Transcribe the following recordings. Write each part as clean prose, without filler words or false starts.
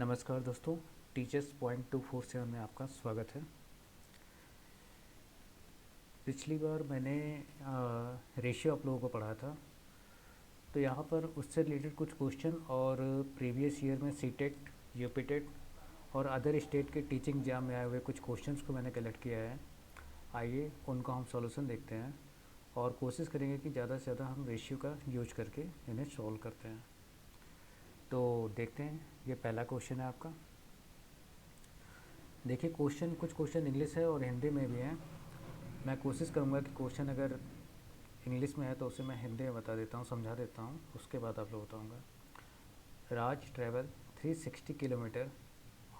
नमस्कार दोस्तों, teachers point 247 में आपका स्वागत है। पिछली बार मैंने रेशियो आप लोगों को पढ़ा था, तो यहाँ पर उससे रिलेटेड कुछ क्वेश्चन और प्रीवियस ईयर में सीटेट, यूपीटेट और अदर स्टेट के टीचिंग एग्जाम में आए हुए कुछ क्वेश्चंस को मैंने कलेक्ट किया है। आइए उनका हम सॉल्यूशन देखते हैं और कोशिश करेंगे कि ज़्यादा से ज़्यादा हम रेशियो का यूज करके इन्हें सॉल्व करते हैं। तो देखते हैं, ये पहला क्वेश्चन है आपका। देखिए, कुछ क्वेश्चन इंग्लिश है और हिंदी में भी है। मैं कोशिश करूँगा कि क्वेश्चन अगर इंग्लिश में है तो उसे मैं हिंदी में बता देता हूँ, समझा देता हूँ, उसके बाद आप लोग बताऊँगा। Raj travel 360 kilometre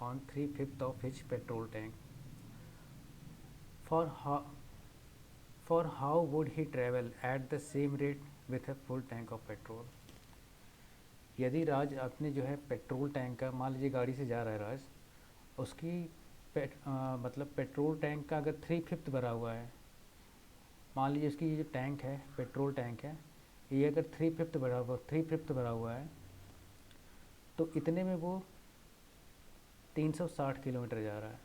on 3/5 of his petrol tank. For how would he travel at the same rate with a full tank of petrol. यदि राज अपने जो है पेट्रोल टैंक का, मान लीजिए गाड़ी से जा रहा है राज, उसकी मतलब पेट्रोल टैंक का अगर 3/5 भरा हुआ है, मान लीजिए इसकी ये जो टैंक है, पेट्रोल टैंक है, ये अगर 3/5 भरा हुआ है तो इतने में वो 360 किलोमीटर जा रहा है।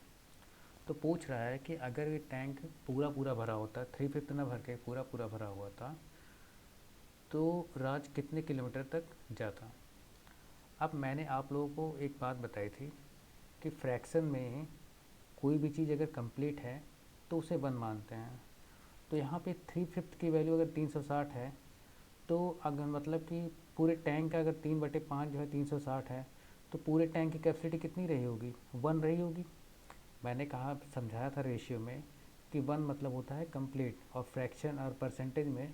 तो पूछ रहा है कि अगर ये टैंक पूरा पूरा भरा होता, 3/5 ना भर के पूरा पूरा भरा हुआ था, तो राज कितने किलोमीटर तक जाता। अब मैंने आप लोगों को एक बात बताई थी कि फ्रैक्शन में कोई भी चीज़ अगर कंप्लीट है तो उसे 1 मानते हैं। तो यहाँ पे 3/5 की वैल्यू अगर 360 है, तो अगर मतलब कि पूरे टैंक का अगर 3/5 जो है 360 है, तो पूरे टैंक की कैपेसिटी कितनी रही होगी? 1 रही होगी। मैंने कहा, समझाया था रेशियो में कि 1 मतलब होता है कंप्लीट, और फ्रैक्शन और परसेंटेज में,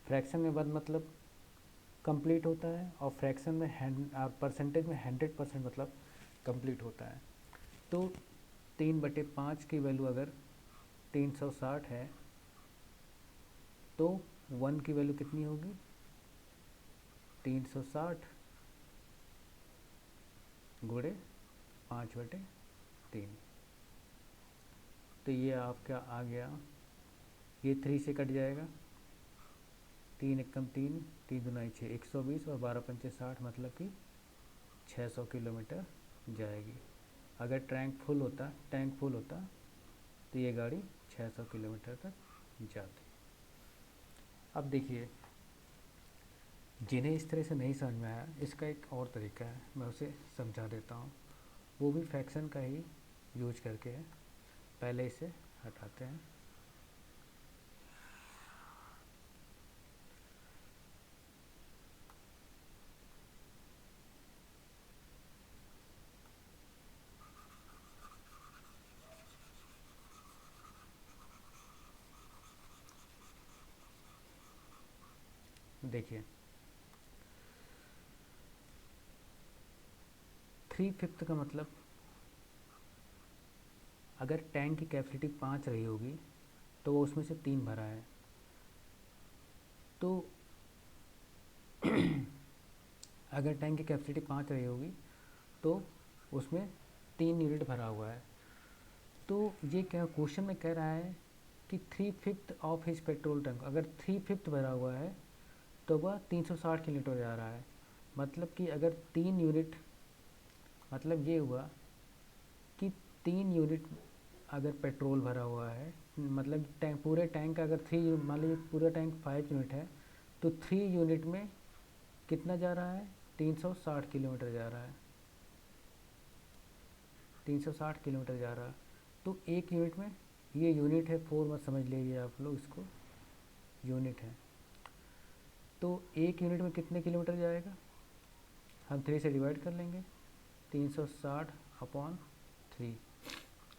फ्रैक्शन में 1 मतलब कंप्लीट होता है और फ्रैक्शन में और परसेंटेज में 100% मतलब कंप्लीट होता है। तो 3/5 की वैल्यू अगर 360 है तो 1 की वैल्यू कितनी होगी? 360 गुणे 5/3। तो ये आपका आ गया, ये 3 से कट जाएगा, 3 एकम 3, 3 दूना 6, 120 और 12×5 60, मतलब कि 600 किलोमीटर जाएगी। अगर टैंक फुल होता तो ये गाड़ी 600 किलोमीटर तक जाती। अब देखिए, जिन्हें इस तरह से नहीं समझ में आया, इसका एक और तरीका है, मैं उसे समझा देता हूँ। वो भी फ्रैक्शन का ही यूज करके है। पहले इसे हटाते हैं। देखिए, 3/5 का मतलब, अगर टैंक की कैपेसिटी 5 रही होगी तो वो उसमें से 3 भरा है, तो अगर टैंक की कैपेसिटी 5 रही होगी तो उसमें 3 यूनिट भरा हुआ है। तो ये क्या क्वेश्चन में कह रहा है कि 3/5 ऑफ हिज पेट्रोल टैंक, अगर 3/5 भरा हुआ है तो वह 360 किलोमीटर जा रहा है। मतलब कि अगर 3 यूनिट, मतलब ये हुआ कि 3 यूनिट अगर पेट्रोल भरा हुआ है, मतलब पूरे टैंक का अगर 3, मान लीजिए पूरा टैंक 5 यूनिट है, तो 3 यूनिट में कितना जा रहा है? 360 किलोमीटर जा रहा है। 360 किलोमीटर जा रहा है। तो एक यूनिट में, ये यूनिट है, 4 मत समझ लीजिए आप लोग इसको, यूनिट है। तो एक यूनिट में कितने किलोमीटर जाएगा? हम 3 से डिवाइड कर लेंगे। 360/3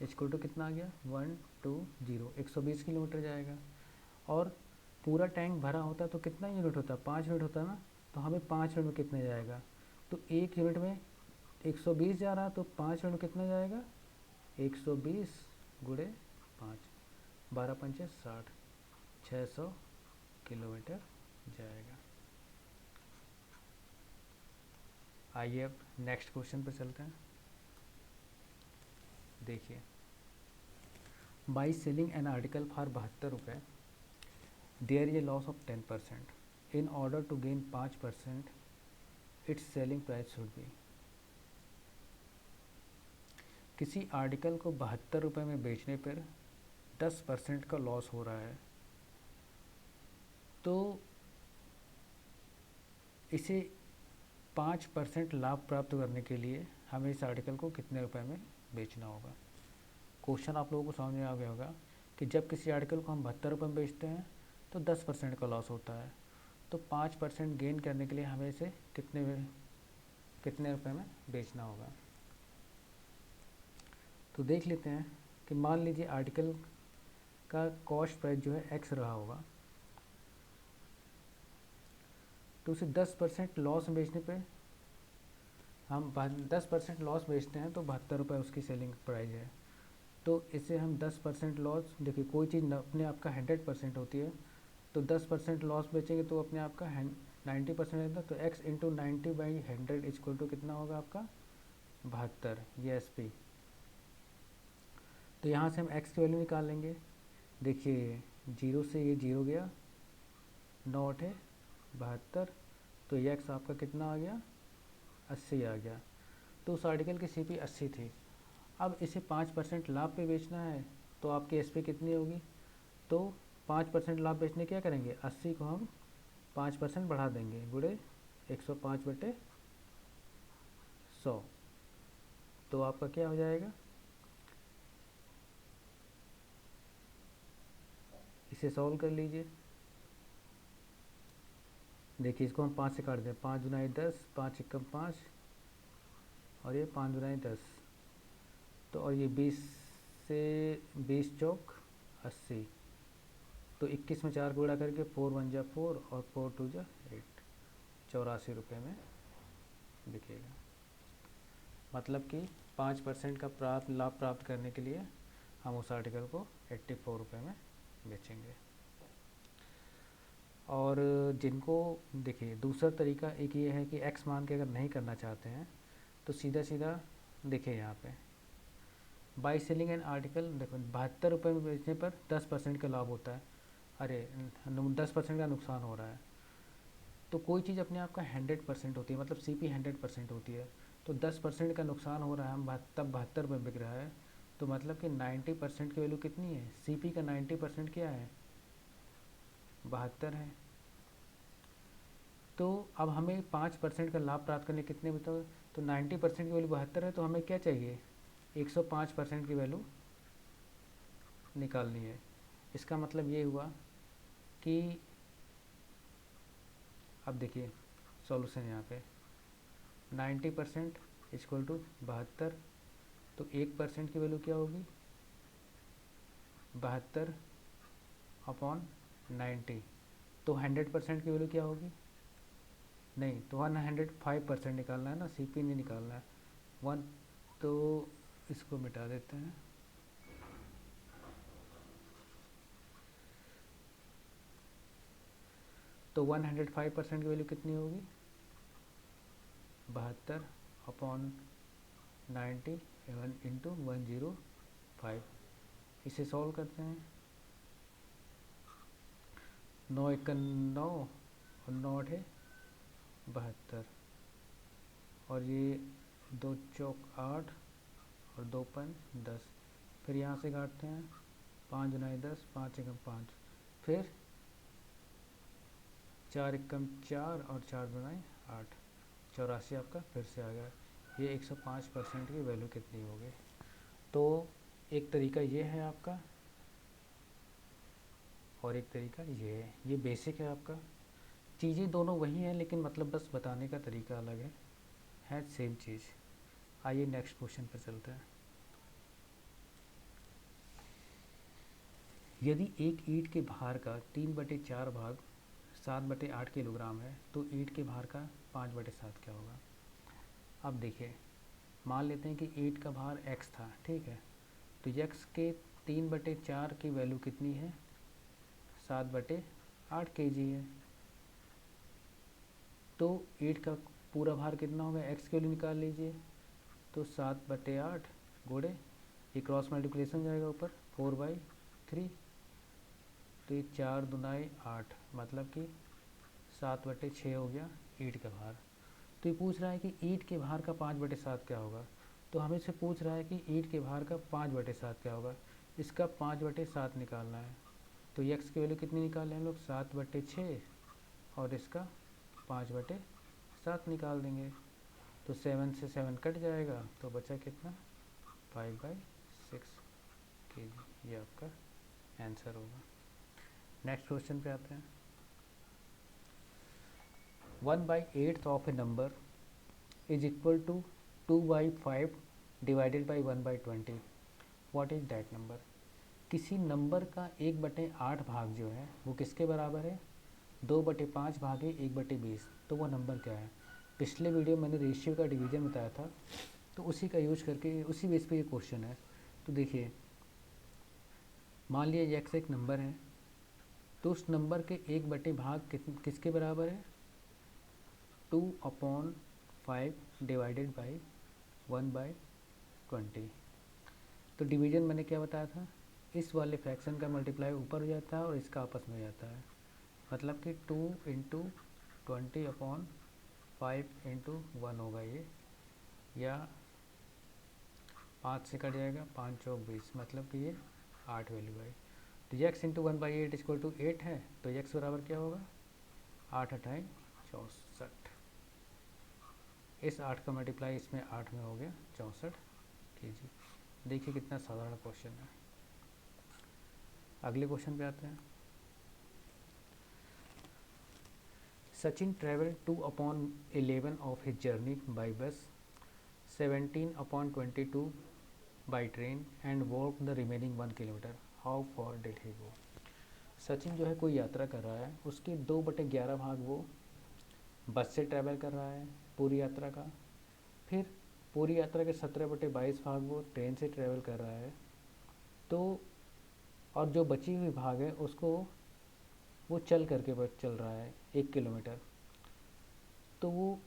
इक्वल टू कितना आ गया? 120, 120 किलोमीटर जाएगा। और पूरा टैंक भरा होता तो कितना यूनिट होता? 5 यूनिट होता ना। तो हमें 5 यूनिट में कितने जाएगा? तो एक यूनिट में 120 जा रहा, तो 5 यूनिट में कितना जाएगा? 120 गुणे 5, 12×5 60, 600 किलोमीटर जाएगा। आइए अब नेक्स्ट क्वेश्चन पर चलते हैं। देखिए, by selling an article for 72 रुपये, there is a loss of 10%। In order to gain 5%, its selling price should be. किसी आर्टिकल को 72 रुपये में बेचने पर 10% का लॉस हो रहा है, तो इसे 5% लाभ प्राप्त करने के लिए हमें इस आर्टिकल को कितने रुपए में बेचना होगा। क्वेश्चन आप लोगों को समझ में आ गया होगा कि जब किसी आर्टिकल को हम 72 रुपये में बेचते हैं तो 10% का लॉस होता है, तो 5% गेन करने के लिए हमें इसे कितने रुपए में बेचना होगा। तो देख लेते हैं कि मान लीजिए आर्टिकल का कॉस्ट प्राइस जो है एक्स रहा होगा, तो उसे 10% लॉस में बेचने पे हम 10% लॉस बेचते हैं तो 72 रुपये उसकी सेलिंग प्राइस है। तो इसे हम 10% लॉस, देखिए कोई चीज़ अपने आप का 100% होती है, तो 10% लॉस बेचेंगे तो अपने आप का 90% रहता है, तो x इंटू 90/100 इक्वल टू कितना होगा आपका 72, ये एस पी। तो यहाँ से हम x की वैल्यू निकाल लेंगे। देखिए 0 से ये 0 गया, 9 है 72, तो ये x आपका कितना आ गया 80 आ गया। तो उस आर्टिकल की CP 80 थी। अब इसे 5% लाभ पे बेचना है तो आपकी SP कितनी होगी, तो 5% लाभ बेचने क्या करेंगे, 80 को हम 5% बढ़ा देंगे, गुणे 105/100, तो आपका क्या हो जाएगा, इसे सॉल्व कर लीजिए। देखिए इसको हम 5 से काट दें, 5 दुनाई 10, 5 एकम 5, और ये 5 दुनाई 10, तो और ये 20 से 20 चौक 80, तो 21 में 4 गुणा करके 4 1 जा 4 और 4 2 जा 8, 84 रुपये में बिकेगा। मतलब कि 5% का लाभ प्राप्त करने के लिए हम उस आर्टिकल को 84 रुपये में बेचेंगे। और जिनको देखिए दूसरा तरीका एक ये है कि x मान के अगर नहीं करना चाहते हैं तो सीधा सीधा देखिए यहाँ पे बाई सेलिंग एन आर्टिकल, देखो 72 रुपये में बेचने पर 10% का लाभ होता है, अरे 10% का नुकसान हो रहा है। तो कोई चीज़ अपने आप का 100% होती है, मतलब CP 100% होती है, तो 10% का नुकसान हो रहा है, हम तब 72 रुपये बिक रहा है, तो मतलब कि 90% की वैल्यू कितनी है, CP का 90% क्या है 72 है। तो अब हमें 5% का लाभ प्राप्त करने कितने बताओ, तो 90% की वैल्यू 72 है, तो हमें क्या चाहिए 105% की वैल्यू निकालनी है। इसका मतलब ये हुआ कि अब देखिए सॉल्यूशन यहाँ पे 90% इक्वल टू 72, तो 1% की वैल्यू क्या होगी 72/90, तो 100% की वैल्यू क्या होगी, नहीं तो 105% निकालना है ना, CP नहीं निकालना है 1, तो इसको मिटा देते हैं। तो 105% की वैल्यू कितनी होगी 72/90 इंटू 105, इसे सॉल्व करते हैं, 9 1 9 और 9 8 72, और ये 2 चौक 8 और 2 5 10, फिर यहाँ से काटते हैं 5 दुनाई 10, 5 एकम 5, फिर 4 एकम 4 और 4 दुनाई 8, 84 आपका फिर से आ गया। ये 105% की वैल्यू कितनी होगी। तो एक तरीका ये है आपका, और एक तरीका ये है, ये बेसिक है आपका, चीज़ें दोनों वही हैं लेकिन मतलब बस बताने का तरीका अलग है सेम चीज़। आइए नेक्स्ट क्वेश्चन पर चलते हैं। यदि एक ईंट के भार का 3/4 भाग 7/8 किलोग्राम है तो ईंट के भार का 5/7 क्या होगा। अब देखिए मान लेते हैं कि ईंट का भार x था, ठीक है, तो x के 3/4 की वैल्यू कितनी है 7/8 kg है, तो ईंट का पूरा भार कितना होगा, x की वैल्यू निकाल लीजिए, तो 7/8 गुणे ये क्रॉस मल्टीप्लिकेशन जाएगा ऊपर 4/3, तो ये 4 दुनाई 8, मतलब कि 7/6 हो गया ईंट का भार। तो ये पूछ रहा है कि ईंट के भार का 5/7 क्या होगा। तो हमें से पूछ रहा है कि ईंट के भार का 5/7 क्या होगा। इसका 5/7 निकालना है। तो यक्स की वैल्यू कितनी निकालें हम लोग, 7/6, और इसका 5/7 निकाल देंगे। तो 7 से 7 कट जाएगा, तो बचा कितना, 5/6 kg। ये आपका आंसर होगा। नेक्स्ट क्वेश्चन पे आते हैं। 1/8 of a number is equal to 2/5 divided by 1/20। What is that number. किसी नंबर का 1/8 भाग जो है वो किसके बराबर है, 2/5 भागे 1/20। तो वो नंबर क्या है। पिछले वीडियो मैंने रेशियो का डिवीजन बताया था, तो उसी का यूज करके उसी बेस पे ये क्वेश्चन है। तो देखिए, मान लिया x एक नंबर है, तो उस नंबर के 1 भाग किसके बराबर है, 2/5 डिवाइडेड बाई 1/20। तो डिवीजन मैंने क्या बताया था, इस वाले फ्रैक्शन का मल्टीप्लाई ऊपर हो जाता है और इसका आपस में हो जाता है। मतलब कि 2 इंटू 20/5 इंटू 1 होगा ये, या 5 से कट जाएगा, 5 चौक 20, मतलब कि ये 8 वैल्यू आई। तो x इंटू 1/8 इक्वल टू 8 है, तो x बराबर क्या होगा, 8 8 64। इस 8 का मल्टीप्लाई इसमें 8 में हो गया 64 kg। देखिए कितना साधारण क्वेश्चन है। अगले क्वेश्चन पे आते हैं। Sachin travel 2/11 of his journey by bus, 17/22 by train and walk the remaining 1 kilometre. How far did he go. Sachin जो है कोई यात्रा कर रहा है, उसके 2/11 भाग वो बस से ट्रैवल कर रहा है पूरी यात्रा का, फिर पूरी यात्रा के 17/22 भाग वो ट्रेन से ट्रैवल कर रहा है। तो और जो बची हुई भाग है उसको वो चल करके बस चल रहा है 1 किलोमीटर। तो वो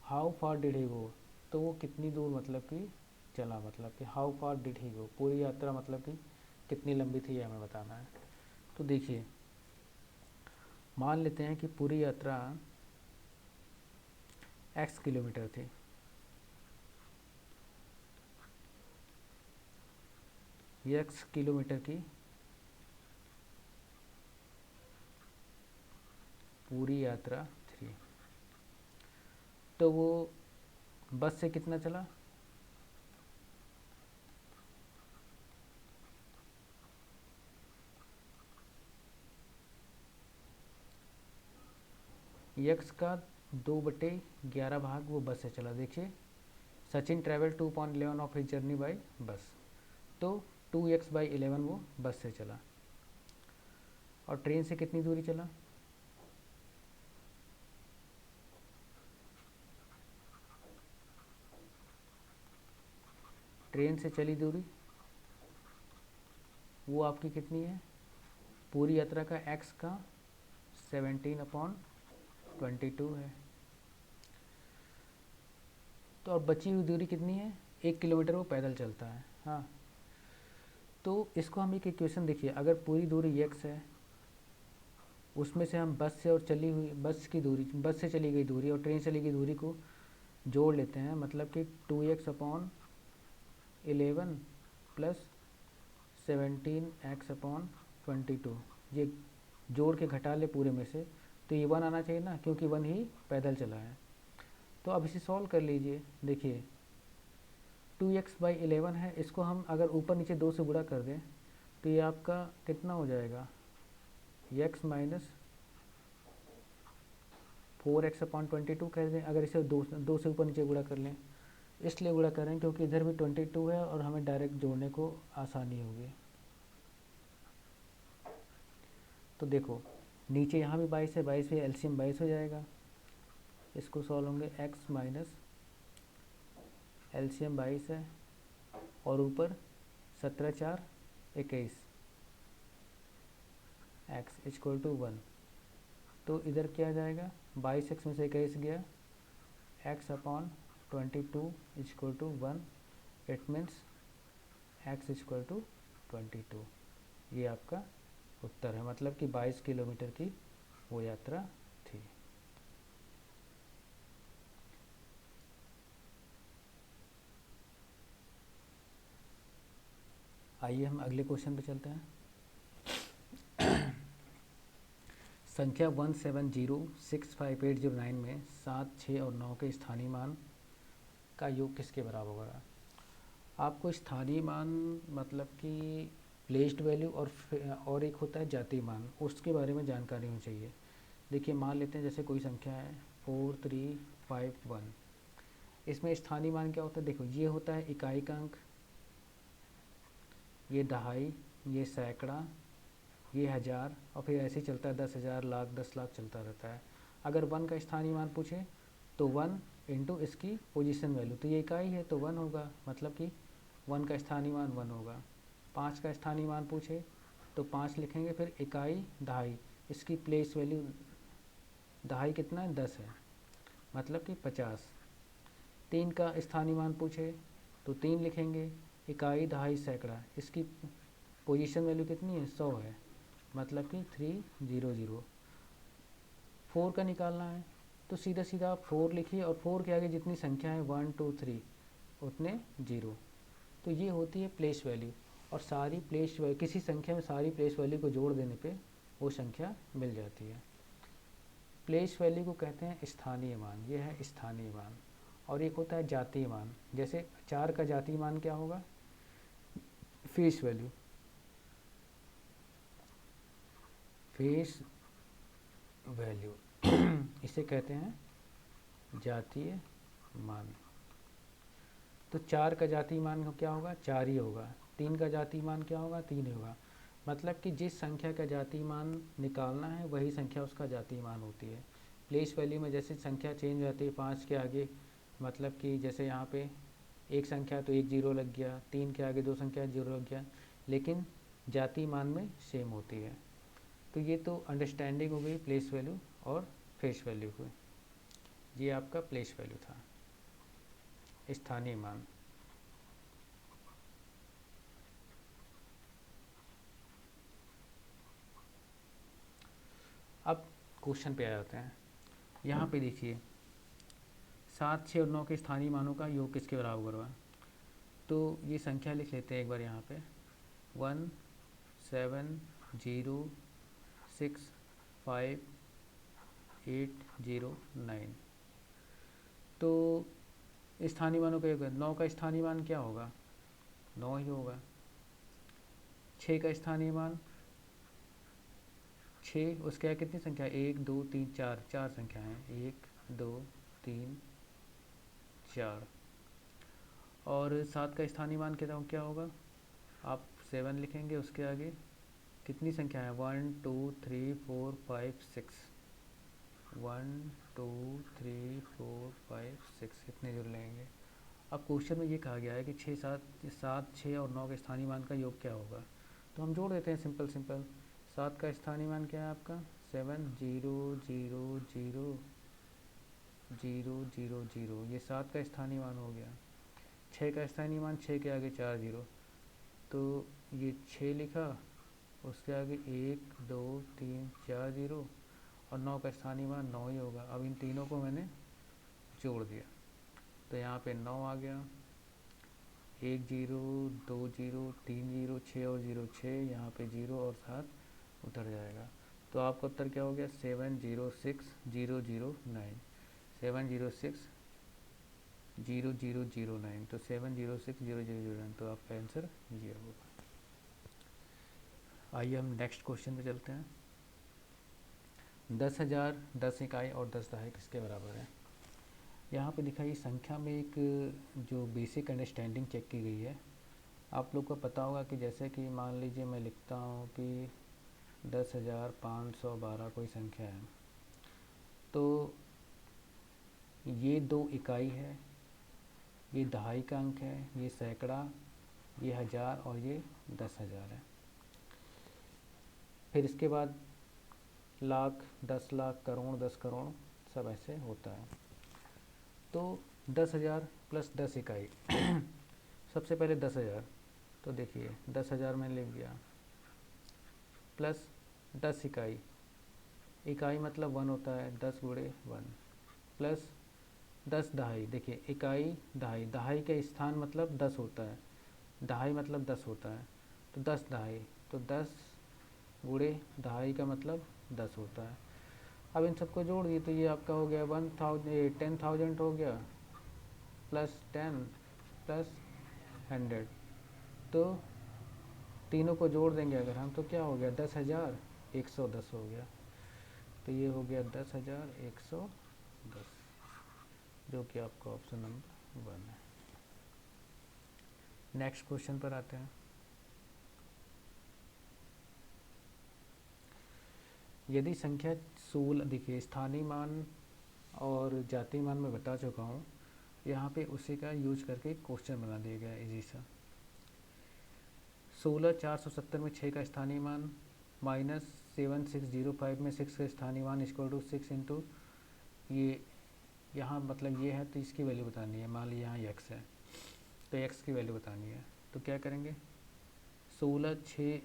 हाउ फार डिड ही गो, तो वो कितनी दूर मतलब कि चला, मतलब कि हाउ फार डिड ही गो, पूरी यात्रा मतलब कि कितनी लंबी थी ये हमें बताना है। तो देखिए, मान लेते हैं कि पूरी यात्रा x किलोमीटर थी। ये x किलोमीटर की पूरी यात्रा थी। तो वो बस से कितना चला, x का 2/11 भाग वो बस से चला। देखिए, Sachin travel 2/11 of his journey by बस, तो 2x/11 वो बस से चला। और ट्रेन से कितनी दूरी चला, ट्रेन से चली दूरी वो आपकी कितनी है, पूरी यात्रा का x का 17/22 है। तो अब बची हुई दूरी कितनी है, 1 किलोमीटर वो पैदल चलता है। हाँ, तो इसको हम एक इक्वेशन देखिए, अगर पूरी दूरी x है, उसमें से हम बस से और चली हुई बस की दूरी, बस से चली गई दूरी और ट्रेन से चली गई दूरी को जोड़ लेते हैं, मतलब कि 2x/11 प्लस 17x/22, ये जोड़ के घटा ले पूरे में से, तो ये 1 आना चाहिए ना, क्योंकि 1 ही पैदल चला है। तो अब इसे सॉल्व कर लीजिए। देखिए, 2x/11 है, इसको हम अगर ऊपर नीचे 2 से गुणा कर दें तो ये आपका कितना हो जाएगा, x माइनस 4x/22 कर दें। अगर इसे 2 से ऊपर नीचे गुणा कर लें, इसलिए गुणा करें क्योंकि इधर भी 22 है और हमें डायरेक्ट जोड़ने को आसानी होगी। तो देखो, नीचे यहाँ भी 22 है, 22 है, एलसीएम 22 हो जाएगा। इसको सॉल्व होंगे, x माइनस एलसीएम 22 है और ऊपर 17 4 21, x इक्वल टू 1। तो इधर क्या आ जाएगा, 22x में से 21 गया, x/22 equal to 1। It means x equal to 22। ये आपका उत्तर है, मतलब कि 22 किलोमीटर की वो यात्रा थी। आइए हम अगले क्वेश्चन पे चलते हैं। संख्या 17065809 में 7, 6 और 9 के स्थानीय मान का योग किसके बराबर होगा। आपको स्थानीय मान मतलब कि प्लेस्ड वैल्यू और एक होता है जातीय मान, उसके बारे में जानकारी होनी चाहिए। देखिए मान लेते हैं जैसे कोई संख्या है 4351, इसमें स्थानीय मान क्या होता है। देखो ये होता है इकाई का अंक, ये दहाई, ये सैकड़ा, ये हज़ार, और फिर ऐसे ही चलता है 10,000, लाख, 10 लाख चलता रहता है। अगर 1 का स्थानीय मान पूछे तो 1 इंटू इसकी पोजीशन वैल्यू, तो ये इकाई है तो 1 होगा, मतलब कि 1 का स्थानीय मान 1 होगा। 5 का स्थानीय मान पूछे तो 5 लिखेंगे, फिर इकाई दहाई, इसकी प्लेस वैल्यू दहाई कितना है 10 है, मतलब कि 50। 3 का स्थानीय मान पूछे तो 3 लिखेंगे, इकाई दहाई सैकड़ा, इसकी पोजीशन वैल्यू कितनी है 100 है, मतलब कि 300। 4 का निकालना है तो सीधा सीधा आप 4 लिखिए और 4 के आगे जितनी संख्या है 1 2 3 उतने 0। तो ये होती है प्लेस वैल्यू, और सारी प्लेस वैल्यू किसी संख्या में सारी प्लेस वैल्यू को जोड़ देने पे वो संख्या मिल जाती है। प्लेस वैल्यू को कहते हैं स्थानीय मान, ये है स्थानीय मान। और एक होता है जातीय मान, जैसे 4 का जातीय मान क्या होगा, फेस वैल्यू, फेस वैल्यू इसे कहते हैं जातीय मान। तो 4 का जातीय मान क्या होगा, 4 ही होगा। 3 का जातीय मान क्या होगा, 3 ही होगा। मतलब कि जिस संख्या का जातीय मान निकालना है वही संख्या उसका जातीय मान होती है। प्लेस वैल्यू में जैसे संख्या चेंज रहती है 5 के आगे, मतलब कि जैसे यहाँ पे एक संख्या तो 1 0 लग गया, 3 के आगे 2 संख्या 0 लग गया, लेकिन जातीय मान में सेम होती है। तो ये तो अंडरस्टैंडिंग हो गई प्लेस वैल्यू और फेस वैल्यू को। ये आपका प्लेस वैल्यू था, स्थानीय मान। अब क्वेश्चन पे आ जाते हैं। यहाँ पे देखिए 7, 6 और 9 के स्थानीय मानों का योग किसके बराबर होगा। तो ये संख्या लिख लेते हैं एक बार यहाँ पे 1706589। तो स्थानीय मानों का योग 9 का स्थानीय मान क्या होगा, 9 ही होगा। 6 का स्थानीय मान 6, उसके आगे कितनी संख्या 1 2 3 4, 4 संख्या हैं 1 2 3 4। और 7 का स्थानीय मान क्या होगा, आप 7 लिखेंगे, उसके आगे कितनी संख्या है 1 2 3 4 5 6, 1 2 3 4 5 6, कितने जोड़ लेंगे। अब क्वेश्चन में ये कहा गया है कि 7 6 और 9 के स्थानीय मान का योग क्या होगा, तो हम जोड़ देते हैं सिंपल। 7 का स्थानीय मान क्या है आपका 7 0 0 0 0 0 0, ये 7 का स्थानीय मान हो गया। 6 का स्थानीय मान 6 के आगे 4 0, तो ये 6 लिखा, उसके आगे 1 2 3 4 0, और 9 का स्थानीय मान 9 ही होगा। अब इन तीनों को मैंने जोड़ दिया तो यहाँ पे 9 आ गया, 1 0 2 0 3 0 6 और 0 6, यहाँ पे 0 और 7 उतर जाएगा। तो आपका उत्तर क्या हो गया 706009, 706009, तो 706009, तो आपका आंसर ये होगा। आइए हम नेक्स्ट क्वेश्चन पे चलते हैं। 10,000, 10 इकाई और 10 दहाई किसके बराबर है। यहाँ पे दिखाइए संख्या में एक जो बेसिक अंडरस्टैंडिंग चेक की गई है। आप लोग को पता होगा कि जैसे कि मान लीजिए मैं लिखता हूँ कि 10,512 कोई संख्या है, तो ये 2 इकाई है, ये दहाई का अंक है, ये सैकड़ा, ये हज़ार और ये 10,000 है। फिर इसके बाद लाख, 10 लाख, करोड़, 10 करोड़, सब ऐसे होता है। तो 10,000 प्लस 10 इकाई सबसे पहले 10,000, तो देखिए 10,000 मैंने लिख दिया, प्लस 10 इकाई, इकाई मतलब 1 होता है, 10 गुणे 1, प्लस 10 दहाई, देखिए इकाई दहाई, दहाई के स्थान मतलब 10 होता है, दहाई मतलब 10 होता है, तो 10 दहाई, तो 10 गुणे दहाई का मतलब 10 होता है। अब इन सबको जोड़ दिए तो ये आपका हो गया 10,000 हो गया, प्लस 10 प्लस 100, तो तीनों को जोड़ देंगे अगर हम तो क्या हो गया 10,110 हो गया। तो ये हो गया 10,110, जो कि आपका ऑप्शन नंबर 1 है। नेक्स्ट क्वेश्चन पर आते हैं। यदि संख्या 16, देखिए स्थानीय मान और जातीय मान में बता चुका हूँ, यहाँ पे उसी का यूज करके क्वेश्चन बना दिया गया इजी सा। 16 470 में 6 का स्थानीय मान माइनस 7605 में 6 का स्थानीय मान इक्वल टू 6 इंटू ये, यहाँ मतलब ये है तो इसकी वैल्यू बतानी है। मान लीजिए यहाँ x है तो x की वैल्यू बतानी है, तो क्या करेंगे 16 6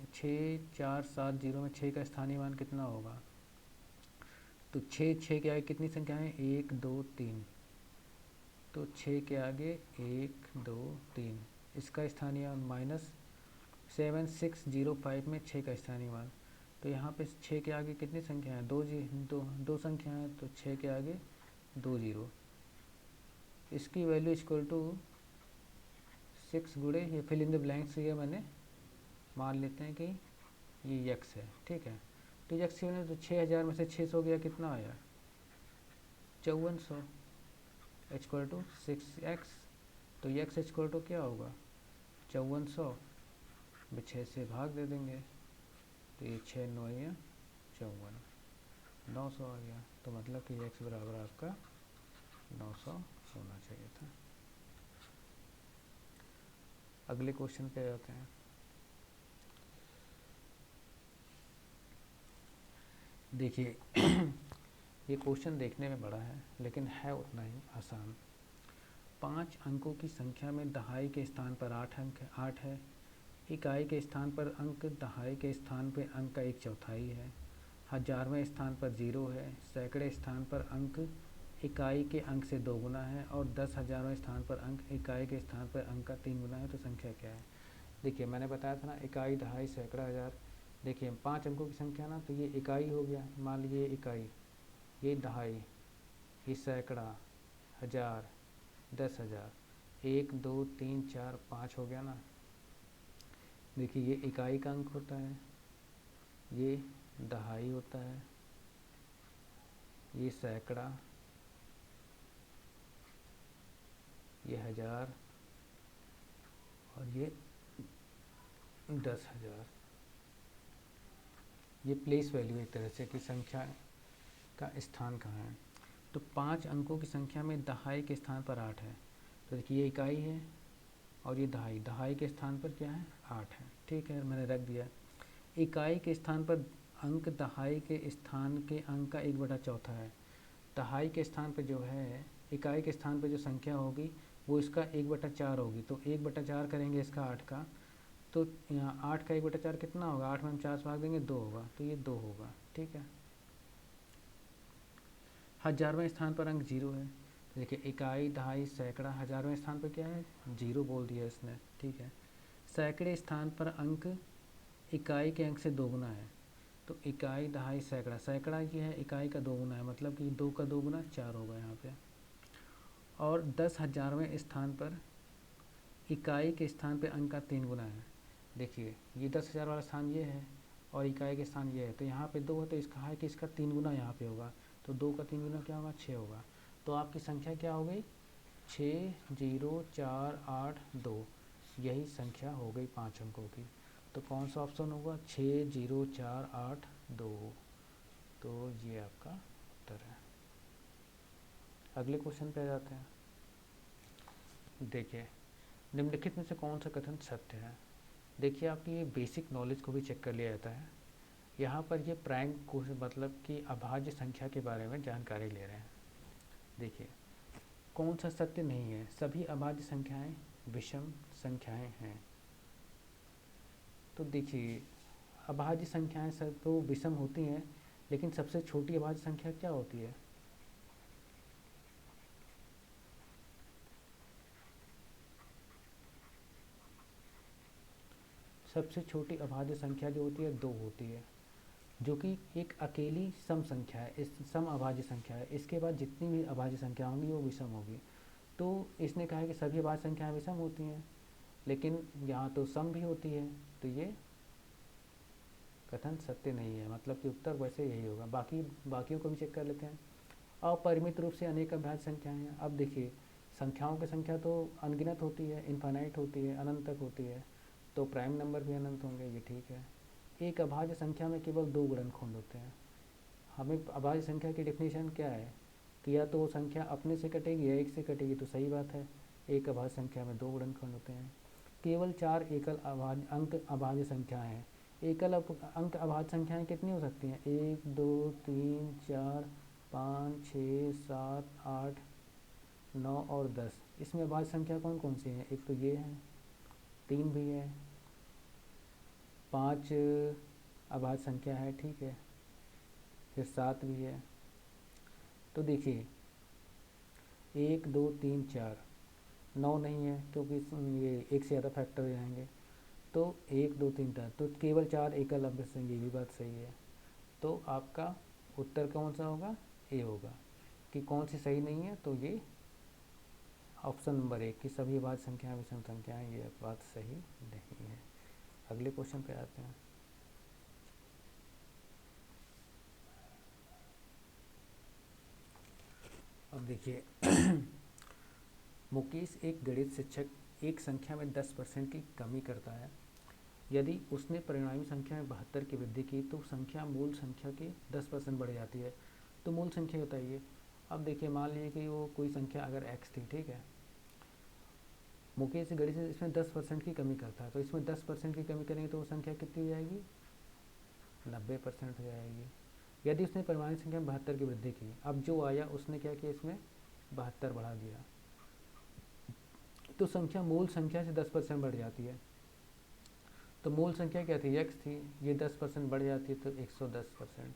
4 7 0 में 6 का स्थानीय मान कितना होगा, तो 6 के आगे कितनी संख्या है 1 2 3, तो 6 के आगे 1 2 3, इसका स्थानीय मान माइनस 7605 में 6 का स्थानीय मान, तो यहाँ पे 6 के आगे कितनी संख्या है दो संख्या है, तो 6 के आगे 2 0, इसकी वैल्यू इक्वल टू 6 गुणे ये फिल इन द ब्लैंक्स, ये मैंने मान लेते हैं कि ये x है, ठीक है। तो x की वैल्यू तो 6000 में से 600 गया कितना आया 5400 इक्वल टू 6x, तो x इक्वल टू क्या होगा 5400 में 6 से भाग दे देंगे, तो ये 6 9 या 54 900 आ गया। तो मतलब कि x बराबर आपका 900 होना चाहिए था। अगले क्वेश्चन पे आते हैं। देखिए ये क्वेश्चन देखने में बड़ा है लेकिन है उतना ही आसान। 5 अंकों की संख्या में दहाई के स्थान पर 8 है, इकाई के स्थान पर अंक, दहाई के स्थान पर अंक का 1/4 है, हजारवें स्थान पर 0 है, सैकड़े स्थान पर अंक इकाई के अंक से 2 गुना है और 10,000वें स्थान पर अंक इकाई के स्थान पर अंक का 3 गुना है, तो संख्या क्या है। देखिए मैंने बताया था ना इकाई दहाई सैकड़ा हज़ार। देखिए 5 अंकों की संख्या ना, तो ये इकाई हो गया, मान लीजिए इकाई, ये दहाई, ये सैकड़ा, हज़ार, 10,000, 1 2 3 4 5 हो गया ना। देखिए ये इकाई का अंक होता है, ये दहाई होता है, ये सैकड़ा, ये हज़ार और ये 10,000। ये प्लेस वैल्यू एक तरह से कि संख्या का स्थान कहाँ है। तो 5 अंकों की संख्या में दहाई के स्थान पर 8 है, तो देखिए ये इकाई है और ये दहाई के स्थान पर क्या है 8 है, ठीक है, मैंने रख दिया। इकाई के स्थान पर अंक दहाई के स्थान के अंक का 1/4 है। दहाई के स्थान पर जो है, इकाई के स्थान पर जो संख्या होगी वो इसका 1/4 होगी, तो 1/4 करेंगे इसका 8 का, तो यहाँ 8 का 1/4 कितना होगा, 8 में हम 4 से भाग देंगे 2 होगा, तो ये 2 होगा, ठीक है। हजारवें स्थान पर अंक 0 है, तो देखिए इकाई दहाई सैकड़ा, हजारवें स्थान पर क्या है 0 बोल दिया इसने, ठीक है। सैकड़े स्थान पर अंक इकाई के अंक से 2 गुना है, तो इकाई दहाई सैकड़ा, सैकड़ा ये है इकाई का 2 गुना है, मतलब कि 2 का 2 गुना 4 होगा यहाँ पे। और 10,000वें स्थान पर इकाई के स्थान पर अंक का 3 गुना है। देखिए ये 10,000 वाला स्थान ये है और इकाई के स्थान ये है, तो यहाँ पे 2 है तो इसका है कि इसका 3 गुना यहाँ पे होगा, तो 2 का 3 गुना क्या होगा 6 होगा। तो आपकी संख्या क्या हो गई 6048 2, यही संख्या हो गई 5 अंकों की। तो कौन सा ऑप्शन होगा 60482, तो ये आपका उत्तर है। अगले क्वेश्चन पे आ जाते हैं। देखिए निम्नलिखित में से कौन सा कथन सत्य है। देखिए आपकी ये बेसिक नॉलेज को भी चेक कर लिया जाता है। यहाँ पर ये प्राइम को मतलब कि अभाज्य संख्या के बारे में जानकारी ले रहे हैं। देखिए कौन सा सत्य नहीं है, सभी अभाज्य संख्याएं विषम संख्याएं हैं। तो देखिए अभाज्य संख्याएं सब तो विषम होती हैं, लेकिन सबसे छोटी अभाज्य संख्या क्या होती है, सबसे छोटी अभाज्य संख्या जो होती है 2 होती है, जो कि एक अकेली सम संख्या है, इस सम अभाज्य संख्या है। इसके बाद जितनी भी अभाज्य संख्या होंगी वो विषम होगी। तो इसने कहा है कि सभी अभाज्य संख्याएं विषम होती हैं, लेकिन यहाँ तो सम भी होती है, तो ये कथन सत्य नहीं है, मतलब कि उत्तर वैसे यही होगा। बाकियों को भी चेक कर लेते हैं। अपरिमित रूप से अनेक अभाज्य संख्याएं हैं। अब देखिए, संख्याओं की संख्या तो अनगिनत होती है, इनफाइनाइट होती है, अनंत तक होती है, तो प्राइम नंबर भी अनंत होंगे, ये ठीक है। एक अभाज्य संख्या में केवल 2 गुणनखंड होते हैं। हमें अभाज्य संख्या की डेफिनेशन क्या है कि या तो वो संख्या अपने से कटेगी या एक से कटेगी, तो सही बात है, एक अभाज्य संख्या में 2 गुणनखंड होते हैं। केवल 4 एकल अंक अभाज्य संख्याएं हैं। एकल अंक अभाज्य संख्याएं कितनी हो सकती हैं? 1 2 3 4 5 6 7 8 9 और 10। इसमें अभाज्य संख्या कौन कौन सी हैं? एक तो ये है, 3 भी है, 5 अभाज्य संख्या है, ठीक है, फिर 7 भी है। तो देखिए 1 2 3 4, 9 नहीं है क्योंकि ये एक से ज़्यादा फैक्टर हो जाएंगे, तो 1 2 3 4, तो केवल 4 एकल अंक संख्या, ये भी बात सही है। तो आपका उत्तर कौन सा होगा? ए होगा। कि कौन सी सही नहीं है? तो ये ऑप्शन नंबर 1 की सभी अभाज्य संख्याएं विषम संख्याएं, ये बात सही नहीं है। अगले क्वेश्चन पे आते हैं। अब देखिए मुकेश एक गणित शिक्षक एक संख्या में 10% की कमी करता है। यदि उसने परिणामी संख्या में 72 की वृद्धि की तो संख्या मूल संख्या की 10% बढ़ जाती है। तो मूल संख्या बताइए। अब देखिए, मान लीजिए कि वो कोई संख्या अगर x थी, ठीक है, मुकेश गणित से इसमें 10% की कमी करता है, तो इसमें 10% की कमी करेंगे तो वो संख्या कितनी हो जाएगी? 90% हो जाएगी। यदि उसने परिणामी संख्या में 72 की वृद्धि की, अब जो आया उसने क्या किया, इसमें 72 बढ़ा दिया, तो संख्या मूल संख्या से 10% बढ़ जाती है। तो मूल संख्या क्या थी? x थी, ये 10% बढ़ जाती है तो 110%।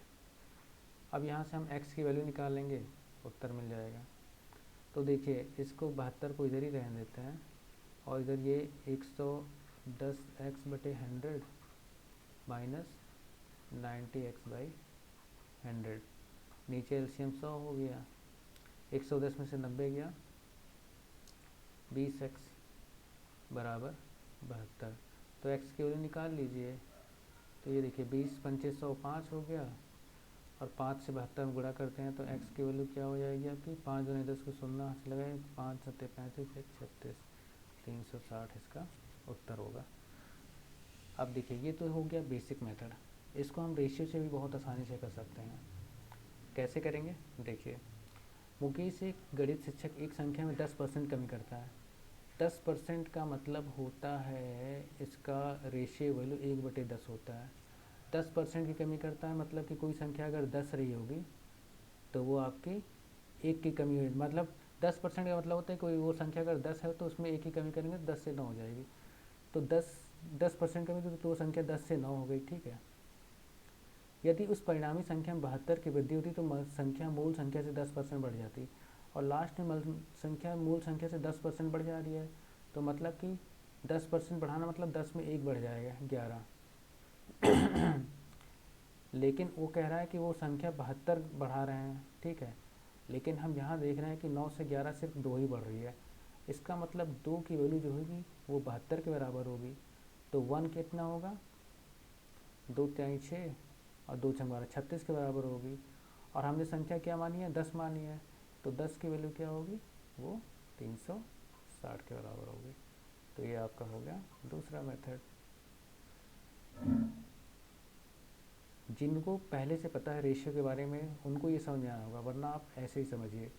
अब यहाँ से हम x की वैल्यू निकाल लेंगे, उत्तर मिल जाएगा। तो देखिए, इसको 72 को इधर ही रहने देते हैं, और इधर ये 110x/100 माइनस 90x/100, नीचे एलसीएम 100 हो गया, 110 में से 90 गया, 20x बराबर 72। तो x की वैल्यू निकाल लीजिए। तो ये देखिए 20 पंचे 100, 5 हो गया, और 5 से 72 में गुणा करते हैं तो x की वैल्यू क्या हो जाएगी आपकी? 5 दूनी 10 को 16 हाथ से लगाए, 5 सत्ते 35, 1 36, 360 इसका उत्तर होगा। अब देखिए, ये तो हो गया बेसिक मेथड। इसको हम रेशियो से भी बहुत आसानी से कर सकते हैं। कैसे करेंगे? देखिए, मुकेश एक गणित शिक्षक एक संख्या में 10% कमी करता है। 10% का मतलब होता है, इसका रेशियो वैल्यू 1/10 होता है। 10% की कमी करता है मतलब कि कोई संख्या अगर 10 रही होगी तो वो आपकी 1 की कमी हुई, मतलब 10% का मतलब होता है कोई वो संख्या अगर 10 है तो उसमें 1 की कमी करेंगे तो 10 से 9 हो जाएगी। तो 10% कमी तो वो संख्या 10 से 9 हो गई, ठीक है। यदि उस परिणामी संख्या में 72 की वृद्धि होती तो संख्या मूल संख्या से 10% बढ़ जाती, और लास्ट में संख्या मूल संख्या से 10% बढ़ जा रही है, तो मतलब कि 10% बढ़ाना मतलब 10 में 1 बढ़ जाएगा, 11। लेकिन वो कह रहा है कि वो संख्या 72 बढ़ा रहे हैं, ठीक है, लेकिन हम यहाँ देख रहे हैं कि 9 से 11 सिर्फ 2 ही बढ़ रही है। इसका मतलब 2 की वैल्यू जो होगी वो 72 के बराबर होगी। तो 1 कितना होगा? 2 3 6 और 2 6 12, 36 के बराबर होगी। और हमने संख्या क्या मानी है? 10 मानी है, तो 10 की वैल्यू क्या होगी? वो 360 के बराबर होगी। तो ये आपका हो गया दूसरा मेथड। जिनको पहले से पता है रेशियो के बारे में उनको ये समझ में आना होगा, वरना आप ऐसे ही समझिए।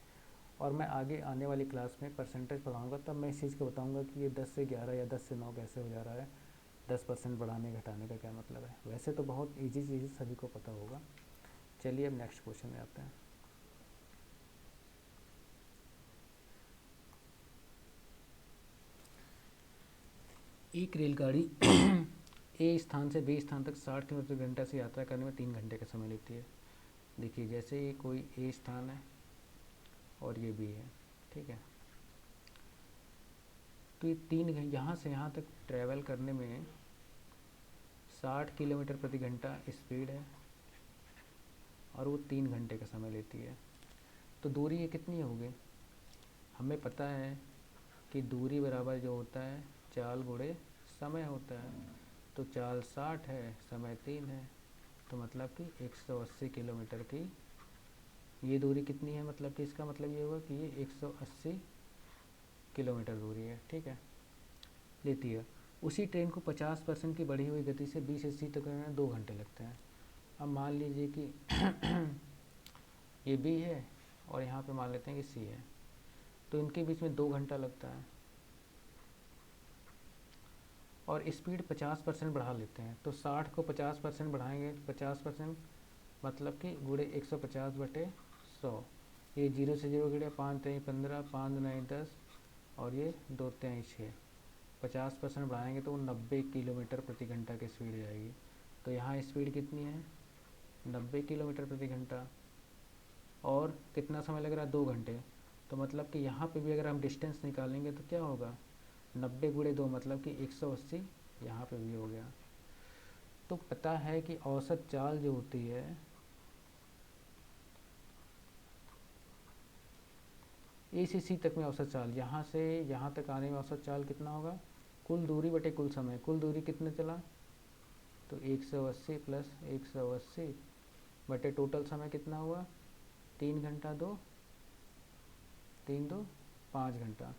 और मैं आगे आने वाली क्लास में परसेंटेज पढ़ाऊँगा, तब मैं इस चीज़ को बताऊँगा कि ये 10 से 11 या 10 से 9 कैसे हो जा रहा है, 10% बढ़ाने घटाने का क्या मतलब है। वैसे तो बहुत ईजी चीज़ सभी को पता होगा। चलिए अब नेक्स्ट क्वेश्चन में आते हैं। एक रेलगाड़ी ए स्थान से बी स्थान तक 60 किलोमीटर घंटा से यात्रा करने में 3 घंटे का समय लेती है। देखिए, जैसे ये कोई ए स्थान है और ये बी है, ठीक है, तो ये 3 यहाँ से यहाँ तक ट्रैवल करने में 60 किलोमीटर प्रति घंटा स्पीड है और वो 3 घंटे का समय लेती है। तो दूरी ये कितनी होगी? हमें पता है कि दूरी बराबर जो होता है चाल गुणे समय होता है। तो चाल 60 है, समय 3 है, तो मतलब कि 180 किलोमीटर की ये दूरी कितनी है, मतलब कि इसका मतलब ये होगा कि ये 180 किलोमीटर दूरी है, ठीक है, लेती है। उसी ट्रेन को 50% की बढ़ी हुई गति से 20 तक में 2 घंटे लगते हैं। अब मान लीजिए कि ये बी है और यहाँ पे मान लेते हैं कि सी है, तो इनके बीच में 2 घंटा लगता है और स्पीड 50% बढ़ा लेते हैं। तो 60 को 50% बढ़ाएंगे, 50% मतलब कि गुणे 150/100। ये 0 से 0 गिरे, 5 3 15, 5 9 10 और ये 2 3 6। 50% बढ़ाएंगे तो 90 किलोमीटर प्रति घंटा की स्पीड जाएगी। तो यहाँ स्पीड कितनी है? 90 किलोमीटर प्रति घंटा। और कितना समय लग रहा है? 2 घंटे। तो मतलब कि यहाँ पे भी अगर हम डिस्टेंस निकालेंगे तो क्या होगा? 90 गुणे 2 मतलब कि 180 यहाँ पे भी हो गया। तो पता है कि औसत चाल जो होती है ए से सी तक में औसत चाल, यहाँ से यहाँ तक आने में औसत चाल कितना होगा? कुल दूरी बटे कुल समय। कुल दूरी कितने चला? तो 180 प्लस 180 बटे टोटल समय कितना हुआ? 3 घंटा 2 3 2 5 घंटा।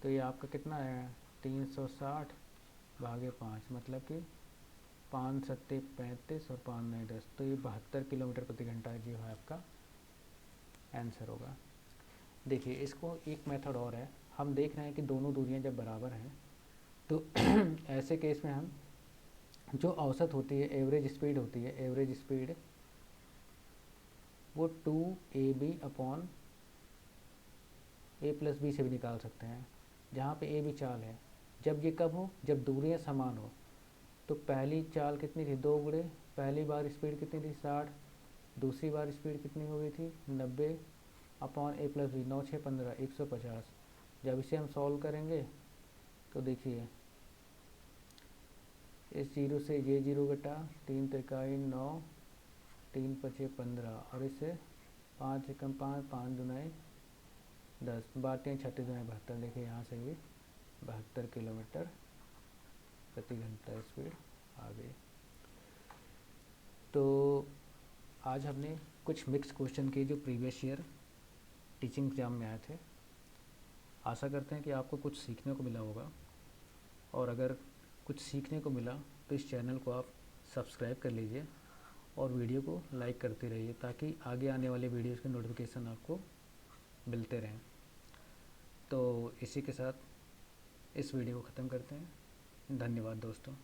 तो ये आपका कितना आएगा? 360 भागे 5 मतलब कि 5 7 35 और 5 9 10। तो ये 72 किलोमीटर प्रति घंटा जो है आपका आंसर होगा। देखिए इसको एक मेथड और है, हम देख रहे हैं कि दोनों दूरियां जब बराबर हैं तो ऐसे केस में हम जो औसत होती है, एवरेज स्पीड होती है, एवरेज स्पीड वो 2ab/a प्लस बी से भी निकाल सकते हैं, जहाँ पे ए बी चाल है। जब ये कब हो? जब दूरियां समान हो। तो पहली चाल कितनी थी? 2 गुणे पहली बार स्पीड कितनी थी? 60। दूसरी बार स्पीड कितनी हो गई थी? 90/a plus B. 9 6 15 150। जब इसे हम सॉल्व करेंगे तो देखिए इस जीरो से ये जीरो घटा, 3 त्रिकाई 9, 3 पचे 15 और इससे 5 एकम 5, 5 दुनाई 10, 12 36 दुनाई 72। देखिए यहाँ से भी 72 किलोमीटर प्रति घंटा स्पीड आ गई। तो आज हमने कुछ मिक्स क्वेश्चन किए जो प्रीवियस ईयर टीचिंग एग्जाम में आए थे। आशा करते हैं कि आपको कुछ सीखने को मिला होगा, और अगर कुछ सीखने को मिला तो इस चैनल को आप सब्सक्राइब कर लीजिए और वीडियो को लाइक करते रहिए ताकि आगे आने वाले वीडियोज़ के नोटिफिकेशन आपको मिलते रहें। तो इसी के साथ इस वीडियो को ख़त्म करते हैं। धन्यवाद दोस्तों।